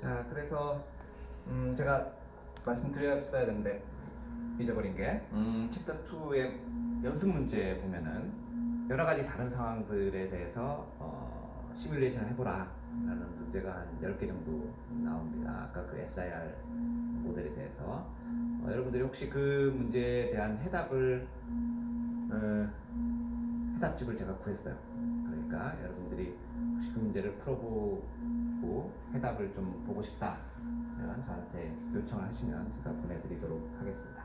자, 그래서 제가 말씀드렸어야 되는데 잊어버린 게 챕터 2의 연습 문제 보면은 여러 가지 다른 상황들에 대해서 시뮬레이션을 해보라 라는 문제가 한 10개 정도 나옵니다. 아까 그 SIR 모델에 대해서 여러분들이 혹시 그 문제에 대한 해답집을 제가 구했어요. 그러니까 여러분들이 혹시 그 문제를 풀어보고 해답을 좀 보고 싶다 면 저한테 요청을 하시면 제가 보내드리도록 하겠습니다.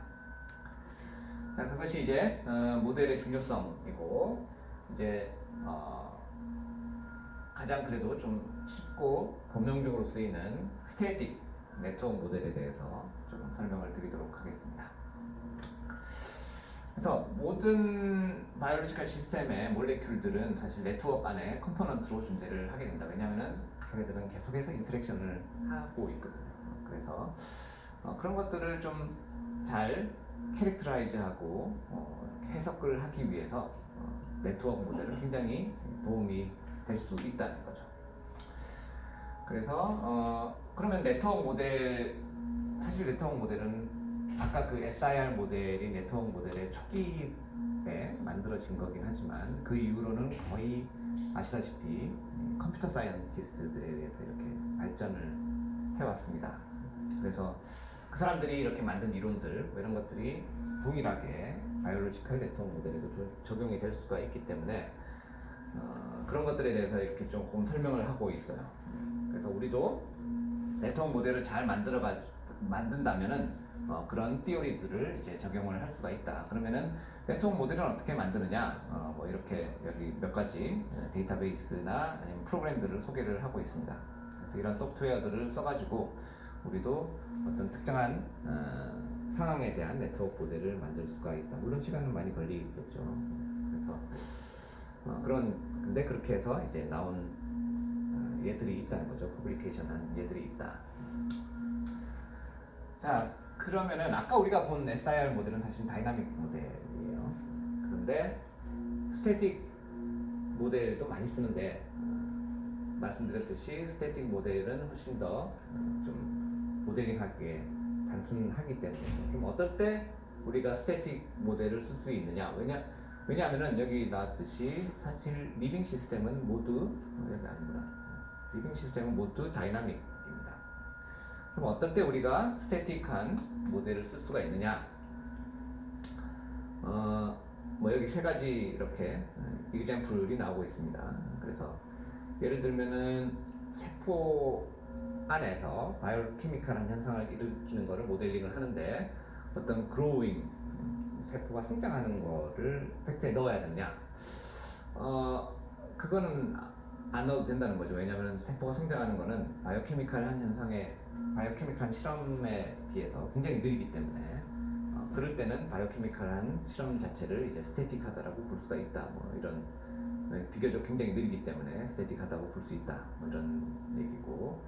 자, 그것이 이제 모델의 중요성이고, 이제 가장 그래도 좀 쉽고 범용적으로 쓰이는 스태틱 네트워크 모델에 대해서 조금 설명을 드리도록 하겠습니다. 그래서 모든 바이올로지컬 시스템의 몰레큘들은 사실 네트워크 안에 컴포넌트로 존재를 하게 된다. 왜냐하면 걔네들은 계속해서 인터랙션을 하고 있거든요. 그래서 그런 것들을 좀 잘 캐릭터라이즈하고 해석을 하기 위해서 네트워크 모델은 굉장히 도움이 될 수 있다는 거죠. 그래서 그러면 네트워크 모델, 사실 네트워크 모델은 아까 그 SIR 모델이 네트워크 모델의 초기에 만들어진 거긴 하지만 그 이후로는 거의 아시다시피 컴퓨터 사이언티스트들에 의해서 이렇게 발전을 해왔습니다. 그래서 그 사람들이 이렇게 만든 이론들 이런 것들이 동일하게 바이올로지컬 네트워크 모델에도 적용이 될 수가 있기 때문에 그런 것들에 대해서 이렇게 조금 설명을 하고 있어요. 그래서 우리도 네트워크 모델을 잘 만든다면은 그런 티오리들을 이제 적용을 할 수가 있다. 그러면은 네트워크 모델을 어떻게 만드느냐? 뭐 이렇게 여기 몇 가지 데이터베이스나 아니면 프로그램들을 소개를 하고 있습니다. 그래서 이런 소프트웨어들을 써가지고 우리도 어떤 특정한 상황에 대한 네트워크 모델을 만들 수가 있다. 물론 시간은 많이 걸리겠죠. 그래서 근데 그렇게 해서 이제 나온 얘들이 있다는 거죠. 퍼블리케이션한 얘들이 있다. 자, 그러면은 아까 우리가 본 SIR 모델은 사실 다이나믹 모델이에요. 그런데 스태틱 모델도 많이 쓰는데 말씀드렸듯이 스태틱 모델은 훨씬 더 좀 모델링하기에 단순하기 때문에 그럼 어떨 때 우리가 스태틱 모델을 쓸 수 있느냐? 왜냐하면은 여기 나왔듯이 사실 리빙 시스템은 모두 여기 아니구나. 리빙 시스템은 모두 다이나믹입니다. 그럼 어떨 때 우리가 스태틱한 모델을 쓸 수가 있느냐? 뭐 여기 세 가지 이렇게 example이 나오고 있습니다. 그래서 예를 들면은 세포 안에서 바이오케미컬한 현상을 일으키는 것을 모델링을 하는데 어떤 growing 세포가 성장하는 거를 팩트에 넣어야 되느냐? 그거는 안 넣어도 된다는 거죠. 왜냐하면 세포가 성장하는 거는 바이오케미컬한 실험에 비해서 굉장히 느리기 때문에 그럴 때는 바이오케미컬한 실험 자체를 이제 스태틱하다라고 볼 수가 있다. 뭐 이런 비교적 굉장히 느리기 때문에 스태틱하다고 볼 수 있다. 뭐 이런 얘기고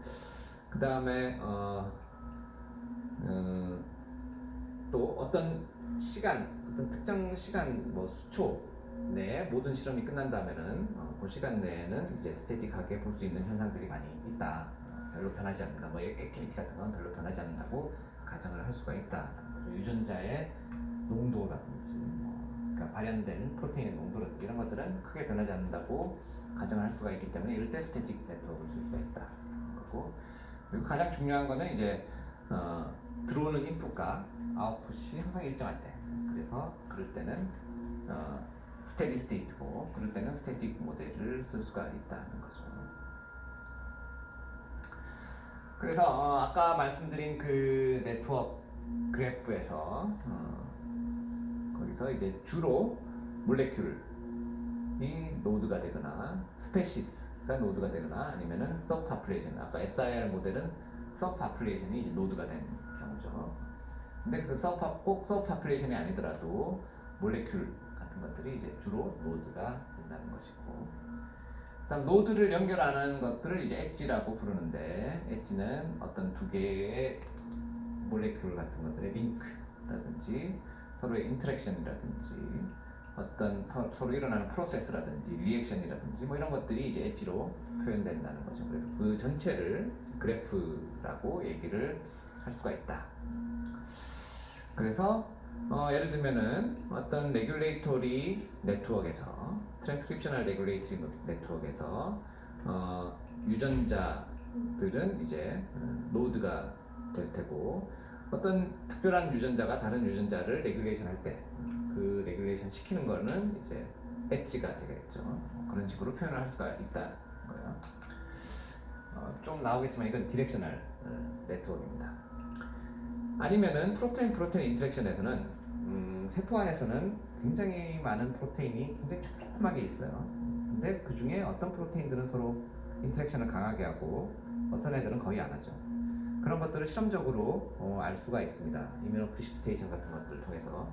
그 다음에 또 어떤 특정 시간 뭐 수초 내에 모든 실험이 끝난다면은 그 시간 내에는 이제 스태틱하게 볼 수 있는 현상들이 많이 있다. 별로 변하지 않는다. 뭐 액티비티 같은 건 별로 변하지 않는다고 가정을 할 수가 있다. 유전자의 농도라든지 그러니까 발현된 프로테인의 농도라든지 이런 것들은 크게 변하지 않는다고 가정을 할 수가 있기 때문에 이럴 때 스태틱 네트워크를 쓸 수가 있다. 그리고 가장 중요한 거는 이제 들어오는 인풋과 아웃풋이 항상 일정할 때. 그래서 그럴 때는 스테디 스테이트고 그럴 때는 스태틱 모델을 쓸 수가 있다는 거죠. 그래서 아까 말씀드린 그 네트워크 그래프에서 거기서 이제 주로 몰레큘이 노드가 되거나 스페시스가 노드가 되거나 아니면은 서브파퓰레이션, 아까 SIR 모델은 서브파퓰레이션이 이제 노드가 된 경우죠. 근데 그 꼭 서브파퓰레이션이 아니더라도 몰레큘 같은 것들이 이제 주로 노드가 된다는 것이고, 그다음 노드를 연결하는 것들을 이제 엣지라고 부르는데, 엣지는 어떤 두 개의 몰레큘 같은 것들의 링크라든지 서로의 인터랙션이라든지 어떤 서로 일어나는 프로세스라든지 리액션이라든지 뭐 이런 것들이 이제 엣지로 표현된다는 거죠. 그래서 그 전체를 그래프라고 얘기를 할 수가 있다. 그래서 예를 들면은 어떤 레귤레이토리 네트워크에서 트랜스크립셔널 레귤레이토리 네트워크에서 유전자들은 이제 노드가 될 테고 어떤 특별한 유전자가 다른 유전자를 레귤레이션 할 때 그 레귤레이션 시키는 거는 이제 엣지가 되겠죠. 그런 식으로 표현을 할 수가 있다는 거예요. 좀 나오겠지만 이건 디렉셔널 네트워크입니다. 아니면은 프로테인 인터랙션에서는 세포 안에서는 굉장히 많은 프로테인이 굉장히 조그맣게 있어요. 근데 그 중에 어떤 프로테인들은 서로 인터랙션을 강하게 하고 어떤 애들은 거의 안 하죠. 그런 것들을 실험적으로 알 수가 있습니다. 이뮤노 프리시피테이션 같은 것들을 통해서.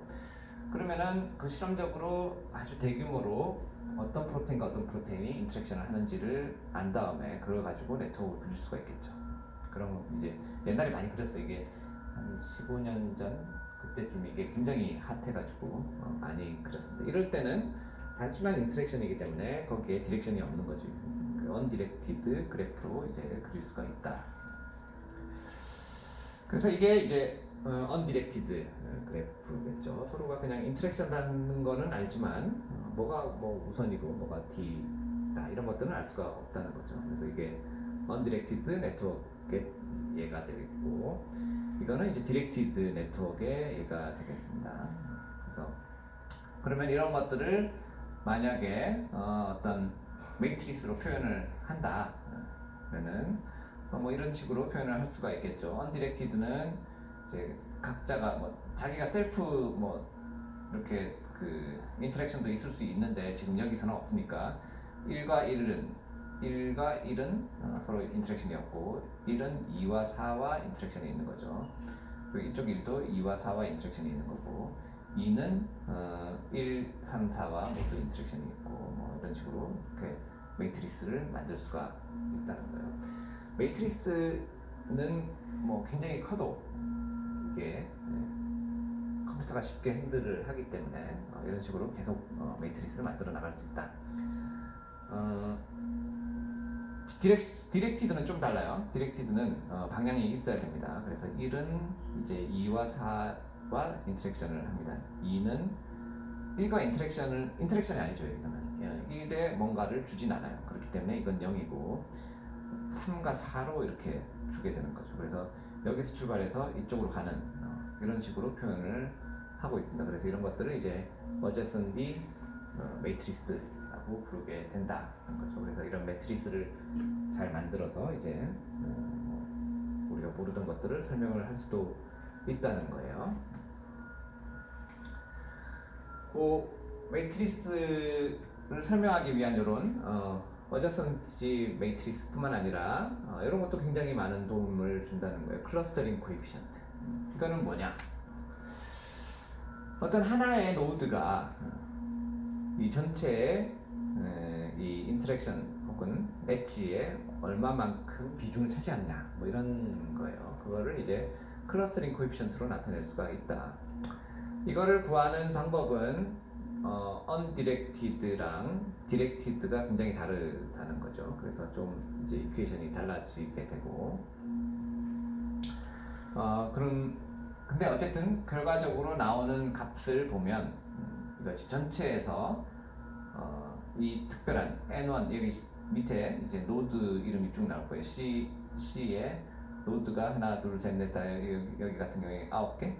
그러면은 그 실험적으로 아주 대규모로 어떤 프로테인과 어떤 프로테인이 인터랙션을 하는지를 안 다음에 그걸 가지고 네트워크를 그릴 수가 있겠죠. 그럼 이제 옛날에 많이 그렸어요. 이게 한 15년 전 그때쯤 이게 굉장히 핫해가지고 많이 그렸습니다. 이럴 때는 단순한 인터랙션이기 때문에 거기에 디렉션이 없는 거지. 언디렉티드 그래프로 이제 그릴 수가 있다. 그래서 이게 이제 언디렉티드 그래프겠죠. 서로가 그냥 인터랙션 하는 거는 알지만 뭐가 뭐 우선이고 뭐가 뒤다 이런 것들은 알 수가 없다는 거죠. 그래서 이게 언디렉티드 네트워크의 예가 되겠고 이거는 이제 디렉티드 네트워크의 예가 되겠습니다. 그래서 그러면 이런 것들을 만약에 어떤 매트리스로 표현을 한다 그러면은 뭐 이런 식으로 표현을 할 수가 있겠죠. 언디렉티드는 이제 각자가 뭐 자기가 셀프 뭐 이렇게 그 인터랙션도 있을 수 있는데 지금 여기서는 없으니까 1과 1은 서로 인터랙션이 없고 1은 2와 4와 인터랙션이 있는 거죠. 그리고 이쪽 1도 2와 4와 인터랙션이 있는 거고 2는 1, 3, 4와 모두 인터랙션이 있고 뭐 이런 식으로 이렇게 매트리스를 만들 수가 있다는 거예요. 매트리스는 뭐 굉장히 커도 이게 컴퓨터가 쉽게 핸들을 하기 때문에 이런 식으로 계속 매트리스를 만들어 나갈 수 있다. 디렉티드는 좀 달라요. 디렉티드는 방향이 있어야 됩니다. 그래서 1은 이제 2와 4와 인터랙션을 합니다. 2는 1과 인터랙션이 아니죠. 여기서는 1에 뭔가를 주진 않아요. 그렇기 때문에 이건 0이고 3과 4로 이렇게 주게 되는 거죠. 그래서 여기서 출발해서 이쪽으로 가는 이런 식으로 표현을 하고 있습니다. 그래서 이런 것들을 이제 어제선디 매트리스라고 부르게 된다는 거죠. 그래서 이런 매트리스를 잘 만들어서 이제 우리가 모르던 것들을 설명을 할 수도 있다는 거예요. 그 매트리스를 설명하기 위한 이런 어저선지 매트리스뿐만 아니라 이런 것도 굉장히 많은 도움을 준다는 거예요. 클러스터링 코에피션트. 이거는 뭐냐? 어떤 하나의 노드가 이 전체의 이 인터랙션 혹은 엣지에 얼마만큼 비중을 차지하느냐 뭐 이런 거예요. 그거를 이제 클러스터링 코에피션트로 나타낼 수가 있다. 이거를 구하는 방법은 undirected랑 directed가 굉장히 다르다는 거죠. 그래서 좀 이제 이퀘이션이 달라지게 되고 근데 어쨌든 결과적으로 나오는 값을 보면 이것이 전체에서 이 특별한 N1 여기 밑에 이제 노드 이름이 쭉 나올 거예요. C에 노드가 하나, 둘, 셋, 넷, 다 여기 같은 경우에 9개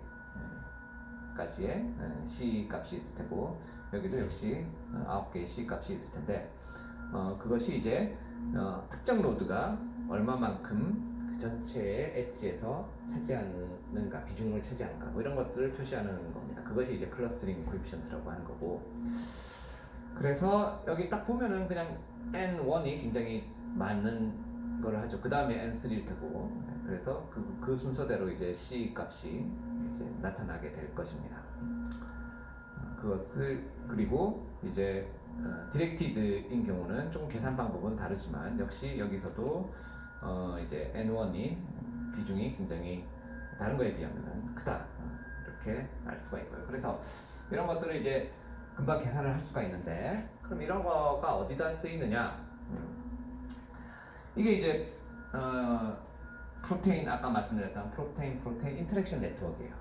까지의 C 값이 있을 테고 여기도 역시 9개의 C 값이 있을 텐데 그것이 이제 특정 노드가 얼마만큼 그 전체의 엣지에서 차지하는가 비중을 차지하는가 뭐 이런 것들을 표시하는 겁니다. 그것이 이제 클러스터링 코에피션트라고 하는 거고 그래서 여기 딱 보면은 그냥 N1이 굉장히 많은 거를 하죠. 그 다음에 N3일 테고 그래서 그 순서대로 이제 C 값이 이제 나타나게 될 것입니다. 그것들 그리고 이제 디렉티드인 경우는 조금 계산 방법은 다르지만 역시 여기서도 이제 N1이 비중이 굉장히 다른 거에 비하면 크다 이렇게 알 수가 있고요. 그래서 이런 것들을 이제 금방 계산을 할 수가 있는데 그럼 이런 거가 어디다 쓰이느냐? 이게 이제 프로테인 아까 말씀드렸던 프로테인 인터랙션 네트워크예요.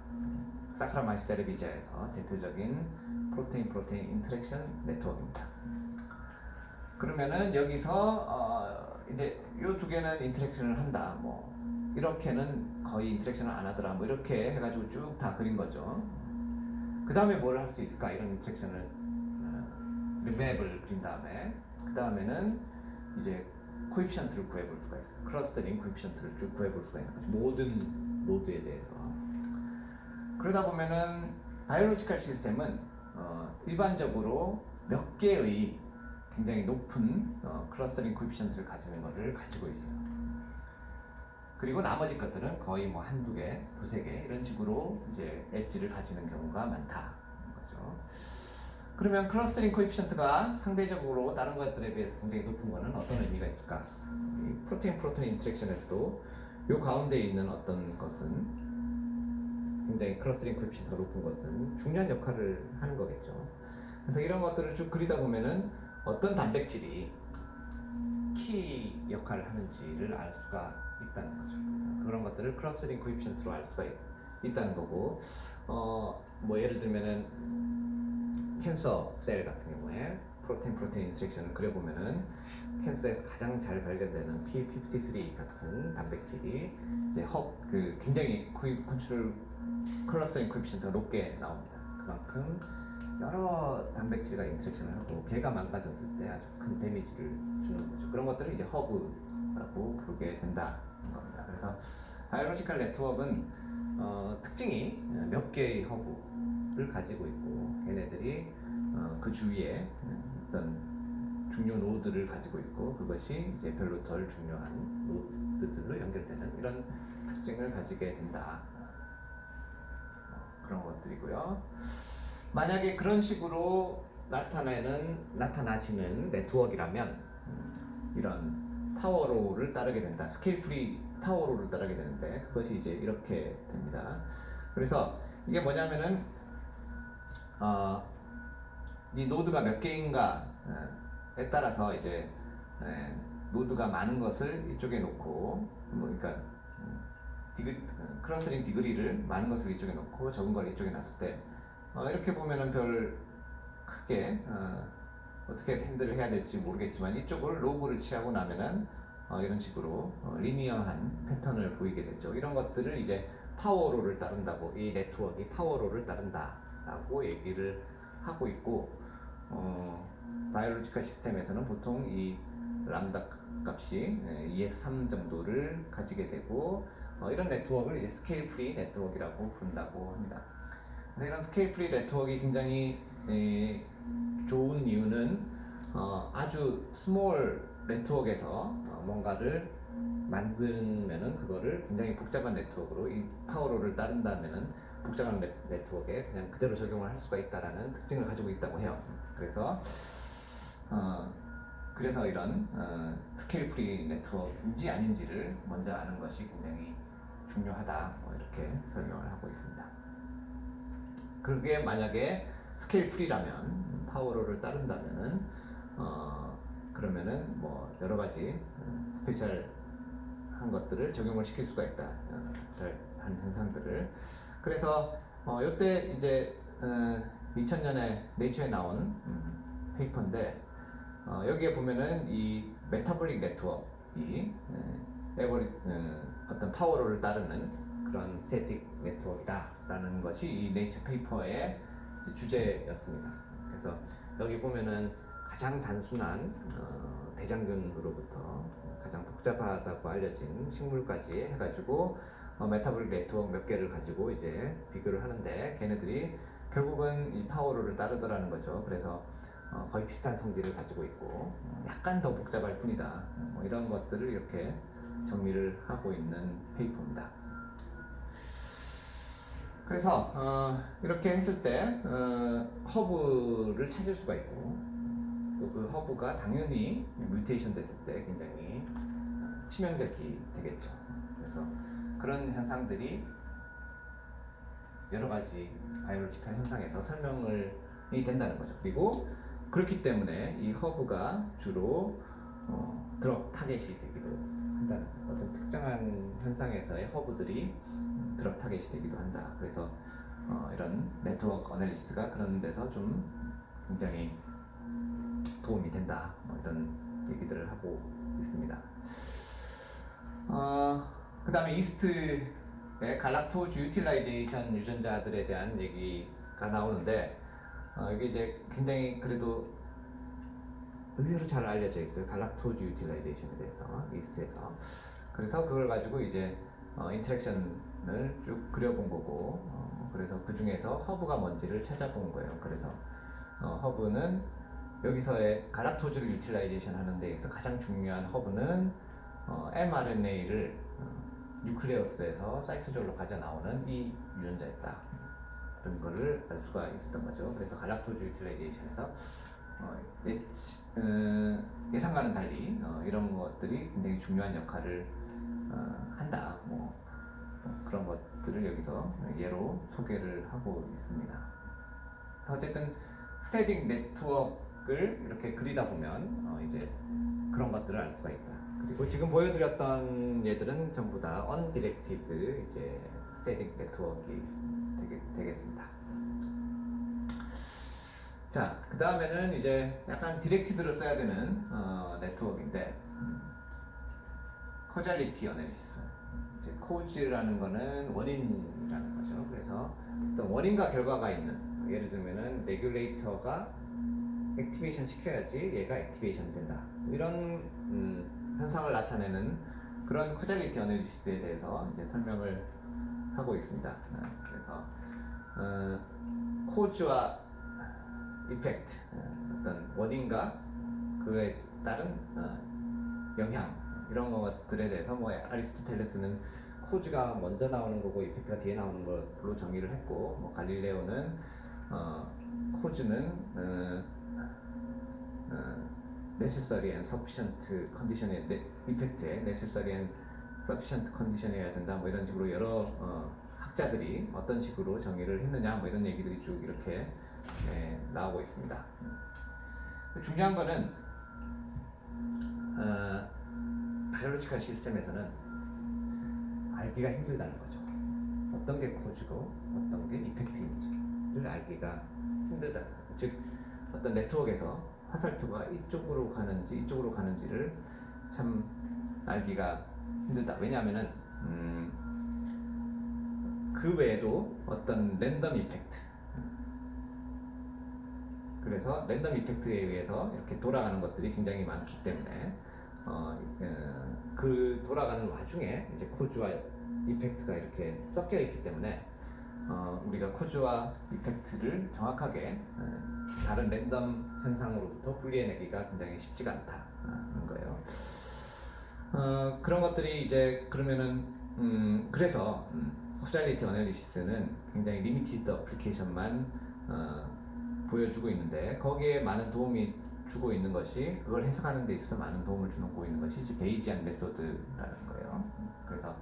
사크라마이스 세르비자에서 대표적인 프로테인 인터랙션 네트워크입니다. 그러면은 여기서 이제 요 두 개는 인터랙션을 한다. 뭐 이렇게는 거의 인터랙션을 안 하더라. 뭐 이렇게 해가지고 쭉 다 그린 거죠. 그 다음에 뭘 할 수 있을까? 이런 인터랙션을 맵을 그린 다음에 그 다음에는 이제 코에피션트를 구해볼 수가 있어요. 클러스터링 코에피션트를 쭉 구해볼 수가 있는 거죠. 모든 노드에 대해서. 그러다 보면은 바이올로지컬 시스템은 일반적으로 몇 개의 굉장히 높은 클러스터링 코에피션트를 가지는 것을 가지고 있어요. 그리고 나머지 것들은 거의 뭐 한두 개, 두세 개 이런 식으로 이제 엣지를 가지는 경우가 많다. 거죠. 그러면 클러스터링 코에피션트가 상대적으로 다른 것들에 비해서 굉장히 높은 것은 어떤 의미가 있을까? 이 프로테인 인터랙션에서도 요 가운데 있는 어떤 것은 굉장히 클러스터링 코에피션트가 높은 것은 중요한 역할을 하는 거겠죠. 그래서 이런 것들을 쭉 그리다 보면은 어떤 단백질이 키 역할을 하는지를 알 수가 있다는 거죠. 그런 것들을 클러스터링 코에피션트로 알 수가 있다는 거고, 뭐 예를 들면은 캔서 셀 같은 경우에 프로테인 인터랙션을 그려보면은 캔서에서 가장 잘 발견되는 P53 같은 단백질이 이제 굉장히 컨트롤 클러스터링 코에피션트가 높게 나옵니다. 그만큼 여러 단백질과 인터랙션을 하고 걔가 망가졌을 때 아주 큰 데미지를 주는 거죠. 그런 것들을 이제 허브라고 부르게 된다는 겁니다. 그래서 바이올로지컬 네트워크는 특징이 몇 개의 허브를 가지고 있고 걔네들이 그 주위에 어떤 중요 노드를 가지고 있고 그것이 이제 별로 덜 중요한 노드들로 연결되는 이런 특징을 가지게 된다. 그런 것들이고요. 만약에 그런 식으로 나타나지는 네트워크라면 이런 파워로를 따르게 된다. 스케일 프리 파워로를 따르게 되는데 그것이 이제 이렇게 됩니다. 그래서 이게 뭐냐면은 이 노드가 몇 개인가에 따라서 이제 노드가 많은 것을 이쪽에 놓고 그러니까 클러스터링 디그리를 많은 것을 이쪽에 놓고 적은 걸 이쪽에 놨을 때 이렇게 보면은 별 크게 어떻게 핸들을 해야 될지 모르겠지만 이쪽을 로그를 취하고 나면은 이런 식으로 리니어한 패턴을 보이게 되죠. 이런 것들을 이제 파워로를 따른다고 이 네트워크가 파워로를 따른다라고 얘기를 하고 있고 바이올로지컬 시스템에서는 보통 이 람다 값이 ES3 정도를 가지게 되고 이런 네트워크를 이제 스케일 프리 네트워크라고 부른다고 합니다. 그래서 이런 스케일 프리 네트워크가 굉장히 좋은 이유는 아주 스몰 네트워크에서 뭔가를 만들면은 그거를 굉장히 복잡한 네트워크로 이 파워로를 따른다면은 복잡한 네트워크에 그냥 그대로 적용을 할 수가 있다라는 특징을 가지고 있다고 해요. 그래서 이런 스케일 프리 네트워크인지 아닌지를 먼저 아는 것이 굉장히 중요하다. 이렇게 설명을 하고 있습니다. 그게 만약에 스케일 프리라면 파워로를 따른다면은 그러면은 뭐 여러 가지 스페셜한 것들을 적용을 시킬 수가 있다. 스페셜한 현상들을. 그래서 이때 이제 2000년에 네이처에 나온 페이퍼인데 여기에 보면은 이 메타볼릭 네트워크이 어떤 파워로를 따르는 그런 스태틱 네트워크다라는 것이 이 네이처 페이퍼의 주제였습니다. 그래서 여기 보면은 가장 단순한 대장균으로부터 가장 복잡하다고 알려진 식물까지 해가지고 메타볼릭 네트워크 몇 개를 가지고 이제 비교를 하는데 걔네들이 결국은 이 파워로를 따르더라는 거죠. 그래서 거의 비슷한 성질을 가지고 있고 약간 더 복잡할 뿐이다. 이런 것들을 이렇게 정리를 하고 있는 페이퍼입니다. 그래서 이렇게 했을 때 허브를 찾을 수가 있고 또 그 허브가 당연히 뮤테이션 됐을 때 굉장히 치명적이 되겠죠. 그래서 그런 현상들이 여러 가지 바이올로지컬 현상에서 설명이 된다는 거죠. 그리고 그렇기 때문에 이 허브가 주로 드럭 타겟이 되기도 한다는 거죠. 어떤 특정한 현상에서의 허브들이 드랍 타겟이 되기도 한다. 그래서 이런 네트워크 어널리스트가 그런 데서 좀 굉장히 도움이 된다. 뭐 이런 얘기들을 하고 있습니다. 그 다음에 이스트의 갈락토즈 유틸라이제이션 유전자들에 대한 얘기가 나오는데 이게 이제 굉장히 그래도 의외로 잘 알려져 있어요. 갈락토즈 유틸라이제이션에 대해서 이스트에서. 그래서 그걸 가지고 이제 인터랙션을 쭉 그려본 거고 그래서 그 중에서 허브가 뭔지를 찾아본 거예요. 그래서 허브는 여기서의 갈락토즈를 유틸라이제이션 하는 데에서 가장 중요한 허브는 mRNA를 뉴클레우스에서 사이토졸로 가져 나오는 이 유전자였다. 그런 거를 알 수가 있었던 거죠. 그래서 갈락토즈 유틸라이제이션에서 예상과는 달리 이런 것들이 굉장히 중요한 역할을 한다. 뭐 그런 것들을 여기서 예로 소개를 하고 있습니다. 어쨌든 스테딩 네트워크를 이렇게 그리다 보면 이제 그런 것들을 알 수가 있다. 그리고 지금 보여드렸던 얘들은 전부 다 undirected 이제 스테딩 네트워크가 되겠습니다. 자, 그 다음에는 이제 약간 디렉티드로 써야 되는 네트워크인데 코잘리티 어널리시스. 이제 코즈라는 거는 원인이라는 거죠. 그래서 어떤 원인과 결과가 있는, 예를 들면은 레귤레이터가 액티베이션 시켜야지 얘가 액티베이션 된다. 이런 현상을 나타내는 그런 코잘리티 어널리시스에 대해서 이제 설명을 하고 있습니다. 그래서 코즈와 이펙트, 어떤 원인과 그에 따른 영향 이런 것들에 대해서 뭐 아리스토텔레스는 코즈가 먼저 나오는 거고 이펙트가 뒤에 나오는 걸로 정의를 했고 뭐 갈릴레오는 코즈는 necessary and sufficient condition에 이펙트에 necessary and sufficient condition이어야 된다 뭐 이런 식으로 여러 학자들이 어떤 식으로 정의를 했느냐 뭐 이런 얘기들이 쭉 이렇게 나오고 있습니다. 중요한 거는 바이올로지컬 시스템에서는 알기가 힘들다는 거죠. 어떤 게 코즈고 어떤 게 이펙트인지를 알기가 힘들다. 즉 어떤 네트워크에서 화살표가 이쪽으로 가는지 이쪽으로 가는지를 참 알기가 힘들다. 왜냐하면은 그 외에도 어떤 랜덤 이펙트, 그래서 랜덤 이펙트에 의해서 이렇게 돌아가는 것들이 굉장히 많기 때문에 그 돌아가는 와중에 이제 코즈와 이펙트가 이렇게 섞여 있기 때문에 우리가 코즈와 이펙트를 정확하게 다른 랜덤 현상으로부터 분리해내기가 굉장히 쉽지가 않다는 거예요. 그런 것들이 이제 그러면은 그래서 코잘리티 어널리시스는 굉장히 리미티드 어플리케이션만 보여주고 있는데 거기에 많은 도움이 주고 있는 것이 그걸 해석하는 데 있어서 많은 도움을 주고 있는 것이 이제 베이지안 메소드라는 거예요. 그래서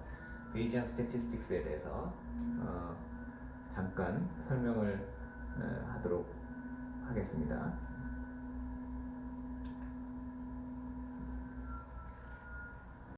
베이지안 스태티스틱스에 대해서 잠깐 설명을 하도록 하겠습니다.